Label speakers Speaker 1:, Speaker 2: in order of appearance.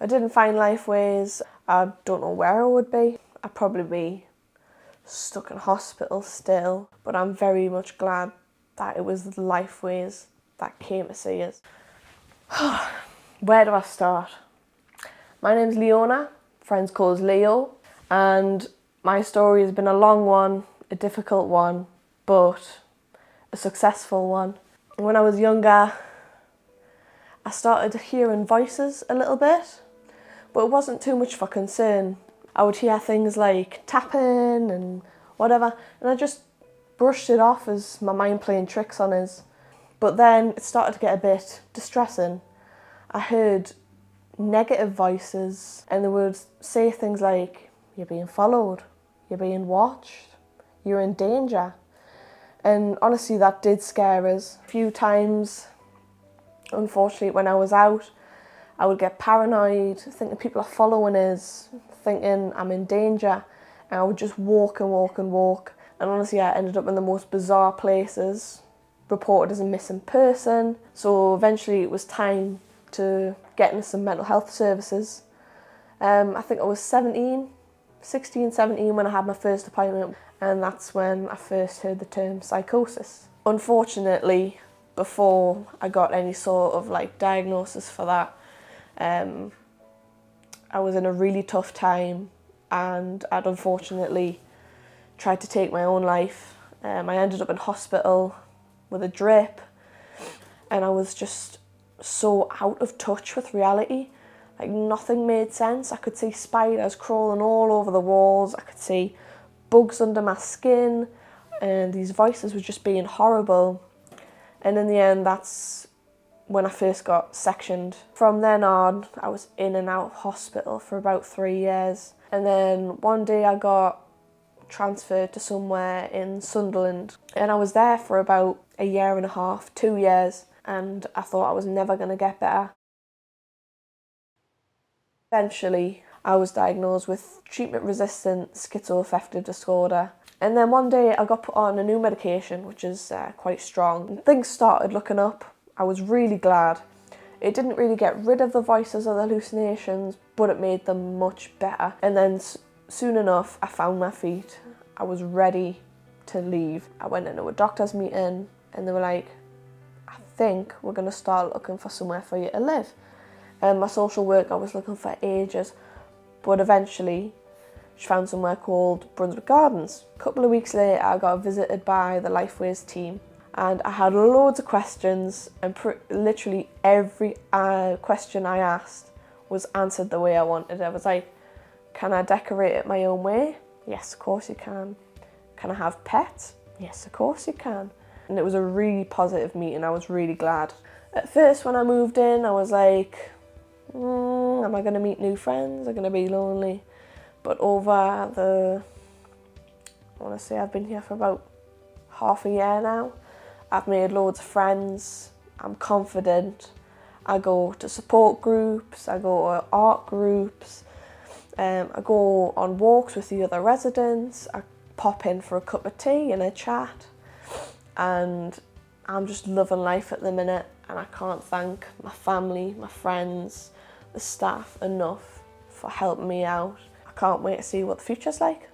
Speaker 1: I didn't find Lifeways, I don't know where I would be. I'd probably be stuck in hospital still, but I'm very much glad that it was Lifeways that came to see us. Where do I start? My name's Leona, friends call us Leo, and my story has been a long one, a difficult one, but a successful one. When I was younger, I started hearing voices a little bit, but it wasn't too much for concern. I would hear things like tapping and whatever, and I just brushed it off as my mind playing tricks on us. But then it started to get a bit distressing. I heard negative voices, and they would say things like, "You're being followed, you're being watched, you're in danger." And honestly, that did scare us. A few times, unfortunately, when I was out, I would get paranoid, thinking people are following us, thinking I'm in danger, and I would just walk and walk and walk. And honestly, I ended up in the most bizarre places, reported as a missing person. So eventually it was time to get into some mental health services. I think I was 16, 17 when I had my first appointment, and that's when I first heard the term psychosis. Unfortunately, before I got any sort of diagnosis for that, I was in a really tough time, and I'd unfortunately tried to take my own life. I ended up in hospital with a drip, and I was just so out of touch with reality. Nothing made sense. I could see spiders crawling all over the walls, I could see bugs under my skin, and these voices were just being horrible. And in the end, that's when I first got sectioned. From then on, I was in and out of hospital for about 3 years. And then one day I got transferred to somewhere in Sunderland. And I was there for about a year and a half, 2 years. And I thought I was never going to get better. Eventually, I was diagnosed with treatment-resistant schizoaffective disorder. And then one day I got put on a new medication, which is quite strong. Things started looking up. I was really glad. It didn't really get rid of the voices or the hallucinations, but it made them much better. And then soon enough, I found my feet. I was ready to leave. I went into a doctor's meeting, and they were like, "I think we're going to start looking for somewhere for you to live." And my social worker was looking for ages, but eventually she found somewhere called Brunswick Gardens. A couple of weeks later, I got visited by the Lifeways team, and I had loads of questions, and literally every question I asked was answered the way I wanted. I was like, "Can I decorate it my own way?" "Yes, of course you can." "Can I have pets?" "Yes, of course you can." And it was a really positive meeting. I was really glad. At first, when I moved in, I was like, am I going to meet new friends? Am I going to be lonely? But over I want to say I've been here for about half a year now. I've made loads of friends. I'm confident. I go to support groups. I go to art groups. I go on walks with the other residents. I pop in for a cup of tea and a chat. And I'm just loving life at the minute, and I can't thank my family, my friends, the staff enough for helping me out. I can't wait to see what the future's like.